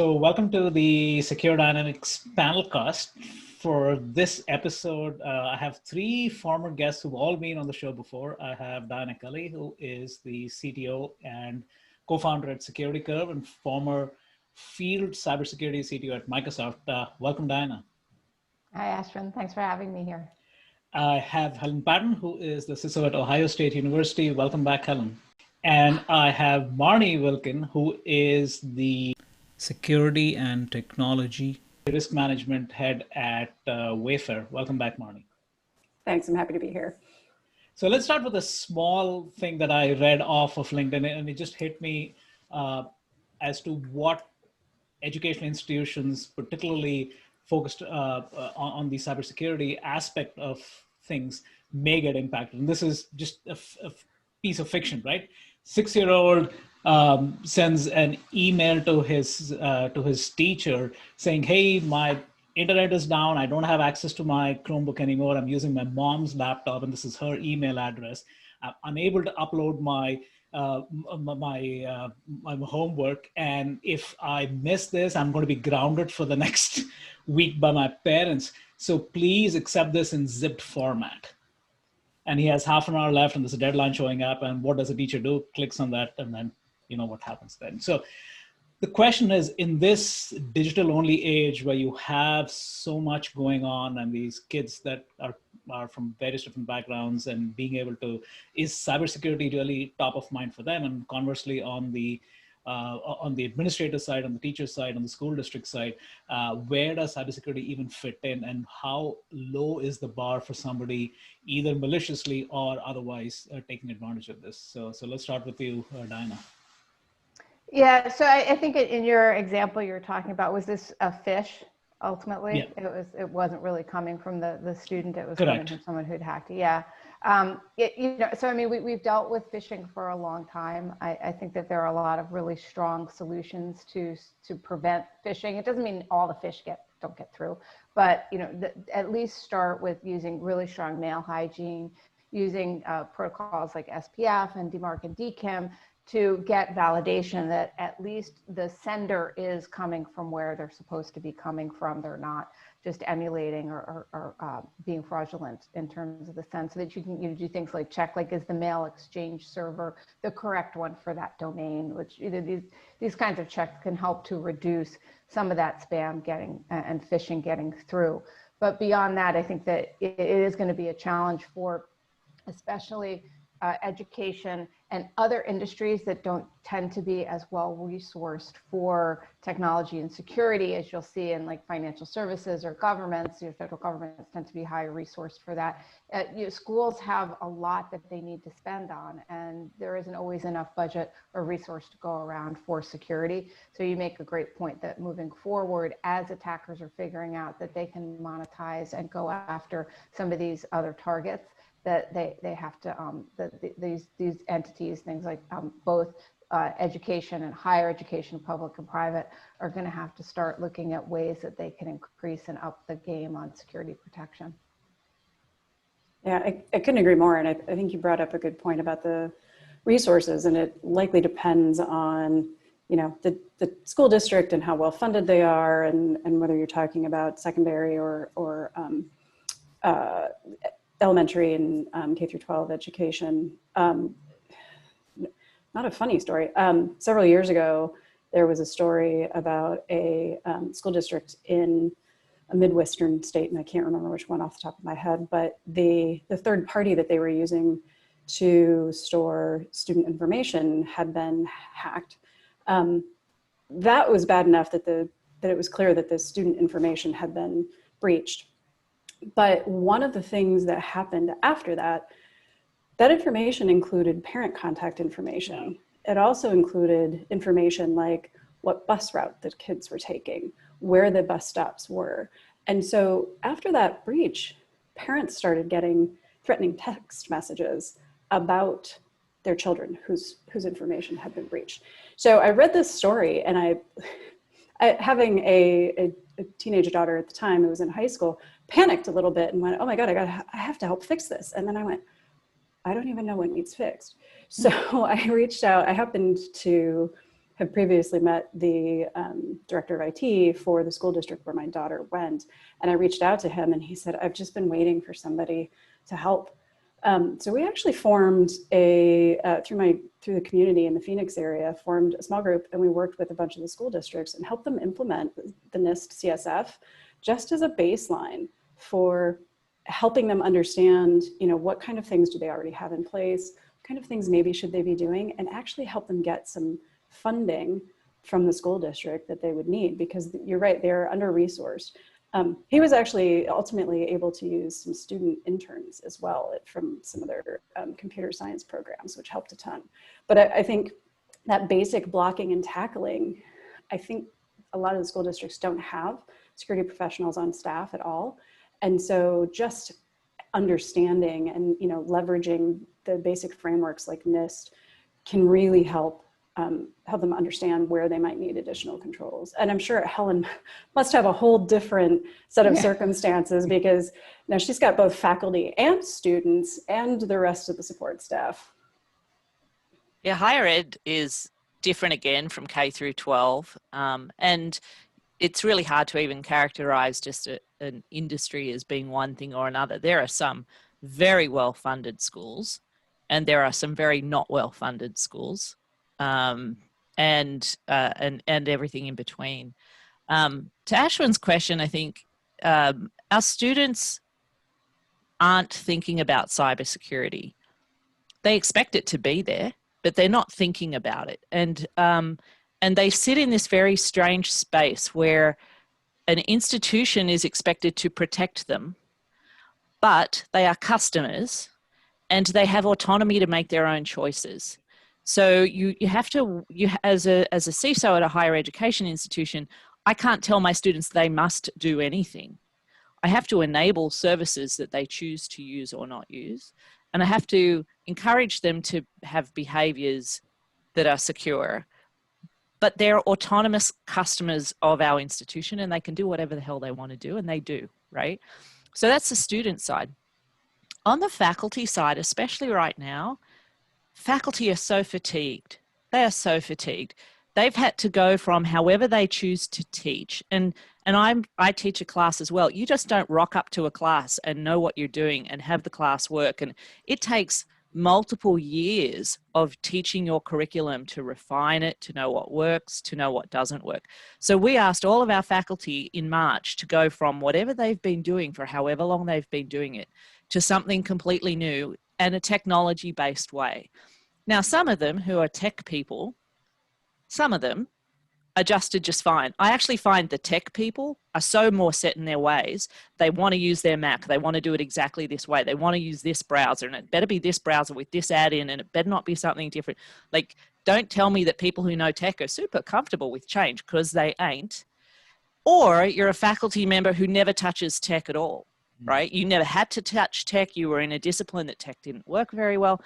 So welcome to the Secure Dynamics panelcast. For this episode, I have three former guests who've all been on the show before. I have Diana Kelley, who is the CTO and co-founder at Security Curve and former field cybersecurity CTO at Microsoft. Welcome, Diana. Hi, Ashwin. Thanks for having me here. I have Helen Patton, who is the CISO at Ohio State University. Welcome back, Helen. And I have Marnie Wilking, who is the Security and Technology Risk Management Head at Mayfair. Welcome back, Marnie. Thanks, I'm happy to be here. So let's start with a small thing that I read off of LinkedIn, and it just hit me as to what educational institutions, particularly focused on the cybersecurity aspect of things, may get impacted. And this is just a piece of fiction, right? 6-year-old sends an email to his teacher saying, "Hey, my internet is down. I don't have access to my Chromebook anymore. I'm using my mom's laptop, and this is her email address. I'm unable to upload my homework, and if I miss this, I'm going to be grounded for the next week by my parents. So please accept this in zipped format." And he has half an hour left, and there's a deadline showing up. And what does the teacher do? Clicks on that, and then you know what happens then. So the question is, in this digital-only age where you have so much going on, and these kids that are from various different backgrounds, and being able to, is cybersecurity really top of mind for them? And conversely, on the administrator side, on the teacher side, on the school district side, where does cybersecurity even fit in, and how low is the bar for somebody either maliciously or otherwise taking advantage of this? So let's start with you, Diana. Yeah, so I think in your example you were talking about, was this a phish ultimately? Yeah. It wasn't really coming from the student, it was Correct. Coming from someone who'd hacked it. Yeah. So I mean, we've dealt with phishing for a long time. I think that there are a lot of really strong solutions to prevent phishing. It doesn't mean all the fish don't get through, but at least start with using really strong mail hygiene, using protocols like SPF and DMARC and DKIM to get validation that at least the sender is coming from where they're supposed to be coming from. They're not just emulating or being fraudulent in terms of the sense, so that you can do things like check, like, is the mail exchange server the correct one for that domain, which these kinds of checks can help to reduce some of that spam and phishing getting through. But beyond that, I think that it is going to be a challenge for especially education and other industries that don't tend to be as well resourced for technology and security, as you'll see in like financial services or governments. Federal governments tend to be higher resourced for that. Schools have a lot that they need to spend on, and there isn't always enough budget or resource to go around for security. So you make a great point that moving forward, as attackers are figuring out that they can monetize and go after some of these other targets, that they have to, these entities, things like both education and higher education, public and private, are going to have to start looking at ways that they can increase and up the game on security protection. Yeah, I couldn't agree more. And I think you brought up a good point about the resources, and it likely depends on the school district and how well funded they are, and whether you're talking about secondary or elementary and K through 12 education. Not a funny story. Several years ago, there was a story about a school district in a Midwestern state, and I can't remember which one off the top of my head, but the third party that they were using to store student information had been hacked. That was bad enough that it was clear that the student information had been breached. But one of the things that happened after that information included parent contact information. It also included information like what bus route the kids were taking, where the bus stops were. And so after that breach, parents started getting threatening text messages about their children whose information had been breached. So I read this story, and I having a teenage daughter at the time who was in high school, panicked a little bit and went, "Oh my God, I have to help fix this." And then I went, I don't even know what needs fixed. So I reached out. I happened to have previously met the director of IT for the school district where my daughter went. And I reached out to him and he said, I've just been waiting for somebody to help. So we actually formed through the community in the Phoenix area, formed a small group, and we worked with a bunch of the school districts and helped them implement the NIST CSF just as a baseline for helping them understand, what kind of things do they already have in place, what kind of things maybe should they be doing, and actually help them get some funding from the school district that they would need, because you're right, they're under-resourced. He was actually ultimately able to use some student interns as well from some of their computer science programs, which helped a ton. But I think that basic blocking and tackling, I think a lot of the school districts don't have security professionals on staff at all. And so just understanding and leveraging the basic frameworks like NIST can really help them understand where they might need additional controls. And I'm sure Helen must have a whole different set of circumstances, because now she's got both faculty and students and the rest of the support staff. Yeah, higher ed is different again from K through 12. And it's really hard to even characterize just an industry as being one thing or another. There are some very well-funded schools, and there are some very not well-funded schools. And everything in between. To Ashwin's question, I think our students aren't thinking about cybersecurity. They expect it to be there, but they're not thinking about it. And they sit in this very strange space where an institution is expected to protect them, but they are customers and they have autonomy to make their own choices. So you have to, as a CISO at a higher education institution, I can't tell my students they must do anything. I have to enable services that they choose to use or not use. And I have to encourage them to have behaviors that are secure. But they're autonomous customers of our institution, and they can do whatever the hell they want to do, and they do, right? So that's the student side. On the faculty side, especially right now, faculty are so fatigued. They are so fatigued. They've had to go from however they choose to teach. And I teach a class as well. You just don't rock up to a class and know what you're doing and have the class work. And it takes multiple years of teaching your curriculum to refine it, to know what works, to know what doesn't work. So we asked all of our faculty in March to go from whatever they've been doing for however long they've been doing it to something completely new and a technology-based way. Now, some of them who are tech people, some of them adjusted just fine. I actually find the tech people are so more set in their ways. They want to use their Mac. They want to do it exactly this way. They want to use this browser, and it better be this browser with this add-in, and it better not be something different. Like, don't tell me that people who know tech are super comfortable with change, because they ain't. Or you're a faculty member who never touches tech at all, right? You never had to touch tech. You were in a discipline that tech didn't work very well.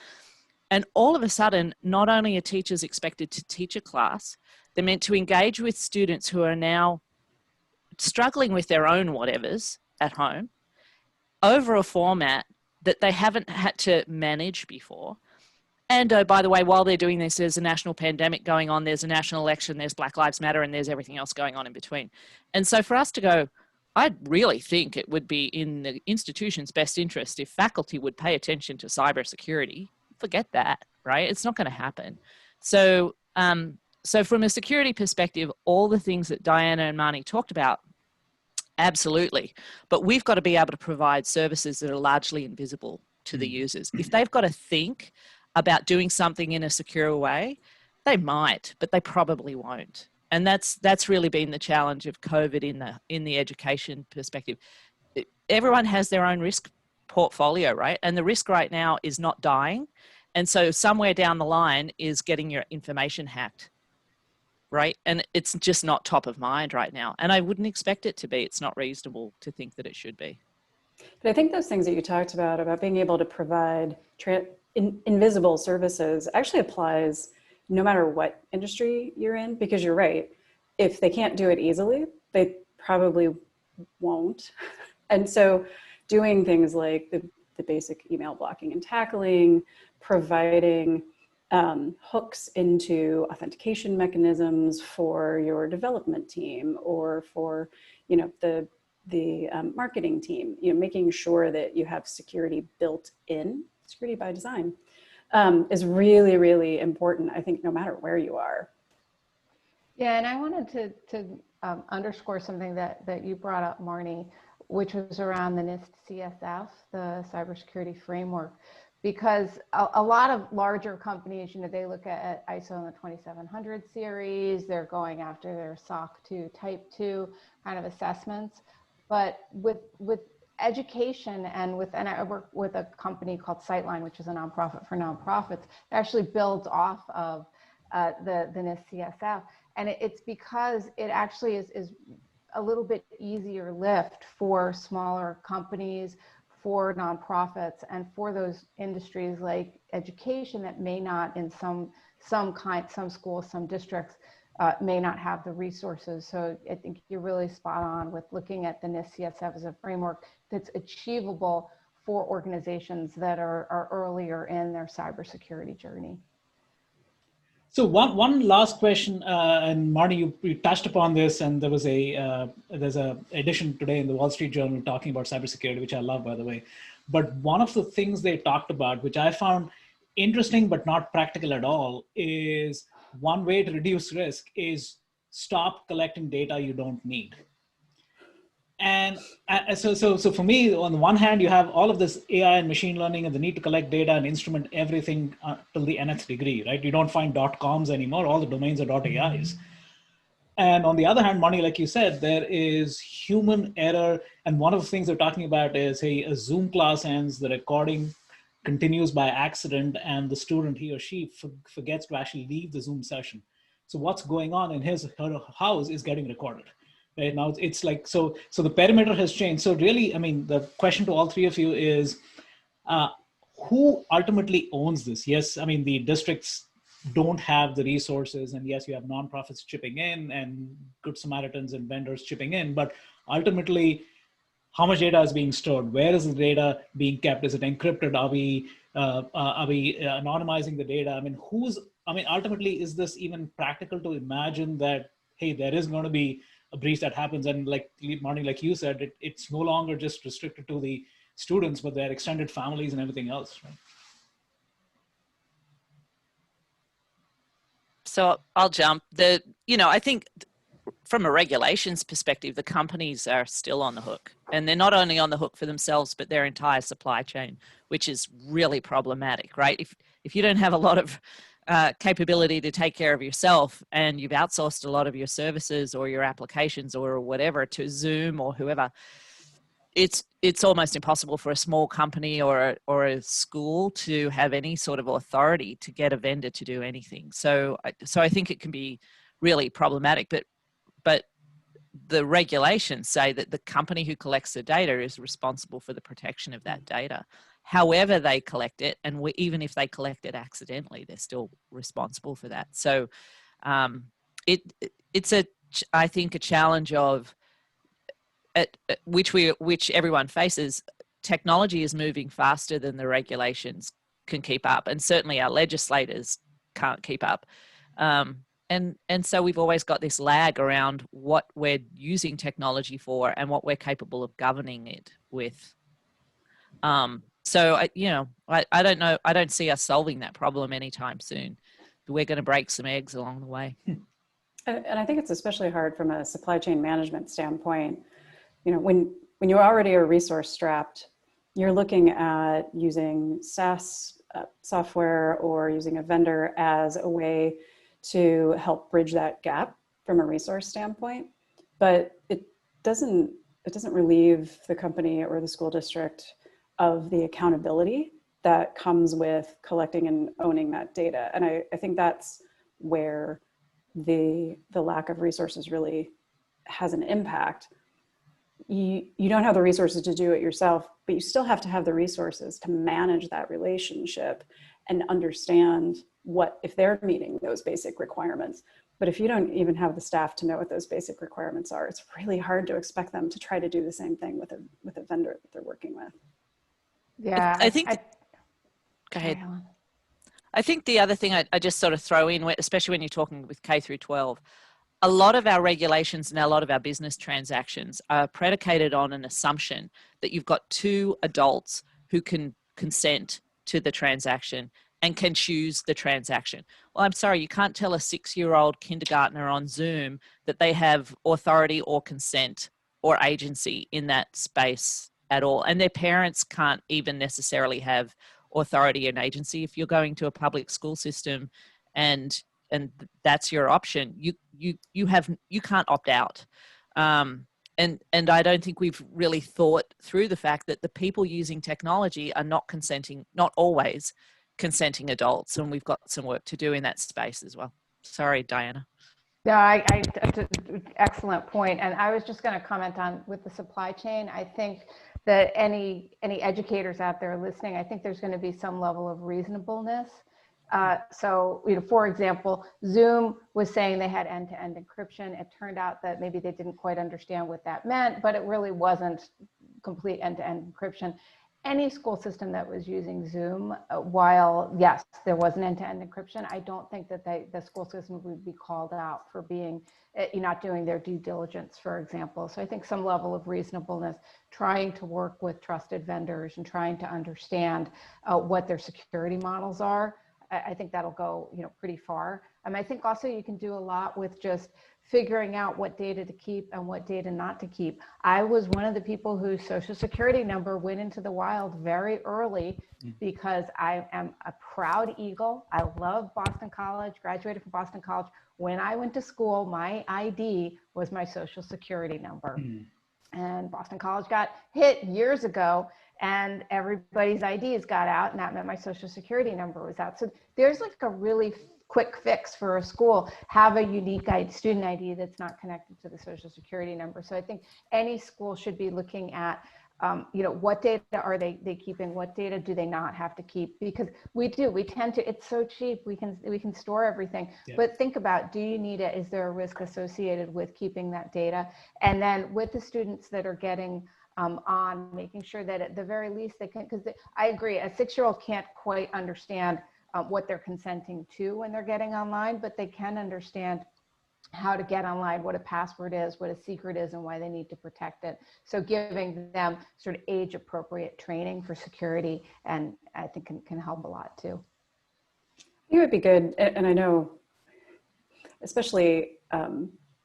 And all of a sudden, not only are teachers expected to teach a class, they're meant to engage with students who are now struggling with their own whatevers at home over a format that they haven't had to manage before. And oh, by the way, while they're doing this, there's a national pandemic going on, there's a national election, there's Black Lives Matter, and there's everything else going on in between. And so for us to go, I really think it would be in the institution's best interest if faculty would pay attention to cybersecurity. Forget that, right? It's not going to happen. So, so from a security perspective, all the things that Diana and Marnie talked about, absolutely. But we've got to be able to provide services that are largely invisible to the users. If they've got to think about doing something in a secure way, they might, but they probably won't. And that's really been the challenge of COVID in the education perspective. Everyone has their own risk portfolio, right? And the risk right now is not dying. And so somewhere down the line is getting your information hacked, right? And it's just not top of mind right now. And I wouldn't expect it to be. It's not reasonable to think that it should be. But I think those things that you talked about being able to provide invisible services actually applies no matter what industry you're in, because you're right. If they can't do it easily, they probably won't. And so doing things like the basic email blocking and tackling, providing hooks into authentication mechanisms for your development team or for, you know, the marketing team, you know, making sure that you have security built in, security by design, is really, really important, I think, no matter where you are. Yeah, and I wanted to underscore something that you brought up, Marnie, which was around the NIST CSF, the cybersecurity framework, because a lot of larger companies, you know, they look at ISO in the 2700 series, they're going after their SOC 2 type 2 kind of assessments. But with education and I work with a company called Sightline, which is a nonprofit for nonprofits, that actually builds off of the NIST CSF. And it's because it actually is a little bit easier lift for smaller companies, for nonprofits, and for those industries like education that may not, in some schools, some districts, may not have the resources. So I think you're really spot on with looking at the NIST CSF as a framework that's achievable for organizations that are earlier in their cybersecurity journey. So one last question, and Marnie, you touched upon this, and there was there's a edition today in the Wall Street Journal talking about cybersecurity, which I love, by the way. But one of the things they talked about, which I found interesting but not practical at all, is one way to reduce risk is stop collecting data you don't need. And so for me, on the one hand, you have all of this AI and machine learning and the need to collect data and instrument everything till the nth degree, right? You don't find .coms anymore. All the domains are .ais. And on the other hand, Marnie, like you said, there is human error. And one of the things they're talking about is, hey, a Zoom class ends, the recording continues by accident, and the student, he or she, forgets to actually leave the Zoom session. So what's going on in his or her house is getting recorded. Right now, it's like, so the perimeter has changed. So really, I mean, the question to all three of you is, who ultimately owns this? Yes, I mean, the districts don't have the resources, and yes, you have nonprofits chipping in and Good Samaritans and vendors chipping in, but ultimately, how much data is being stored? Where is the data being kept? Is it encrypted? Are we anonymizing the data? I mean, ultimately, is this even practical to imagine that, hey, there is going to be a breach that happens, and like Marnie, like you said, it's no longer just restricted to the students, but their extended families and everything else, right? So I'll jump. I think from a regulations perspective, the companies are still on the hook, and they're not only on the hook for themselves, but their entire supply chain, which is really problematic, right? If you don't have a lot of capability to take care of yourself, and you've outsourced a lot of your services or your applications or whatever to Zoom or whoever, it's almost impossible for a small company or a school to have any sort of authority to get a vendor to do anything. So I think it can be really problematic, but the regulations say that the company who collects the data is responsible for the protection of that data. However they collect it, and even if they collect it accidentally, they're still responsible for that. So it's I think a challenge of which everyone faces. Technology is moving faster than the regulations can keep up, and certainly our legislators can't keep up. And so we've always got this lag around what we're using technology for and what we're capable of governing it with. So I don't know. I don't see us solving that problem anytime soon. We're going to break some eggs along the way. And I think it's especially hard from a supply chain management standpoint. You know, when you already are resource strapped, you're looking at using SaaS software or using a vendor as a way to help bridge that gap from a resource standpoint. But it doesn't relieve the company or the school district of the accountability that comes with collecting and owning that data. And I think that's where the lack of resources really has an impact. You don't have the resources to do it yourself, but you still have to have the resources to manage that relationship and understand if they're meeting those basic requirements. But if you don't even have the staff to know what those basic requirements are, it's really hard to expect them to try to do the same thing with a vendor that they're working with. Yeah, I think. Go ahead. I think the other thing I just sort of throw in, especially when you're talking with K through 12, a lot of our regulations and a lot of our business transactions are predicated on an assumption that you've got two adults who can consent to the transaction and can choose the transaction. Well, I'm sorry, you can't tell a 6-year-old kindergartner on Zoom that they have authority or consent or agency in that space at all. And their parents can't even necessarily have authority and agency. If you're going to a public school system and that's your option, you can't opt out. And I don't think we've really thought through the fact that the people using technology are not always consenting adults, and we've got some work to do in that space as well. Sorry, Diana. Yeah, excellent point. And I was just going to comment on with the supply chain. I think that any educators out there listening, I think there's going to be some level of reasonableness. So, for example, Zoom was saying they had end-to-end encryption. It turned out that maybe they didn't quite understand what that meant, but it really wasn't complete end-to-end encryption. Any school system that was using Zoom, while yes, there was an end-to-end encryption, I don't think that the school system would be called out for being not doing their due diligence, for example. So I think some level of reasonableness, trying to work with trusted vendors and trying to understand what their security models are. I think that'll go, pretty far. I think also you can do a lot with just figuring out what data to keep and what data not to keep. I was one of the people whose social security number went into the wild very early because I am a proud Eagle. I love Boston College, graduated from Boston College. When I went to school, my ID was my social security number. And Boston College got hit years ago, and everybody's IDs got out, and that meant my social security number was out. So there's like a really quick fix for a school: have a unique student ID that's not connected to the social security number. So I think any school should be looking at, what data are they keeping? What data do they not have to keep? Because we tend to, it's so cheap. We can store everything, but think about, do you need it? Is there a risk associated with keeping that data? And then with the students that are getting on, making sure that at the very least they can, because I agree, a 6-year-old can't quite understand what they're consenting to when they're getting online, but they can understand how to get online, what a password is, what a secret is, and why they need to protect it. So giving them sort of age appropriate training for security, and I think can help a lot too. I think it would be good, and I know especially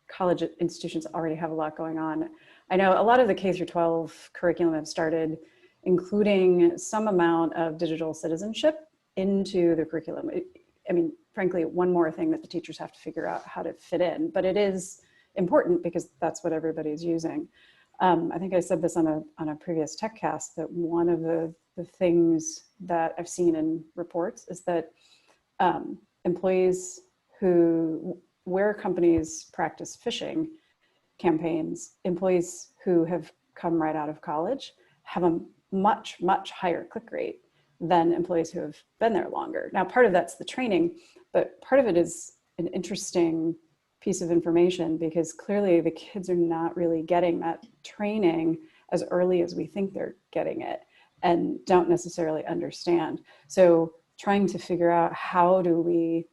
college institutions already have a lot going on. I know a lot of the K through 12 curriculum have started including some amount of digital citizenship into the curriculum. I mean, frankly, one more thing that the teachers have to figure out how to fit in, but it is important because that's what everybody's using. I think I said this on a previous TechCast, that one of the things that I've seen in reports is that employees where companies practice phishing campaigns, employees who have come right out of college have a much, much higher click rate than employees who have been there longer. Now, part of that's the training, but part of it is an interesting piece of information, because clearly the kids are not really getting that training as early as we think they're getting it, and don't necessarily understand. So trying to figure out how do we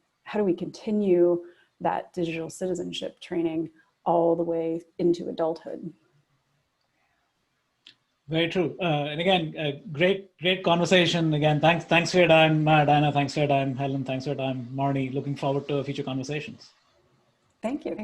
continue that digital citizenship training all the way into adulthood. Very true. And again, great conversation. Again, thanks for your time, Diana. Thanks for your time, Helen. Thanks for your time, Marnie. Looking forward to future conversations. Thank you.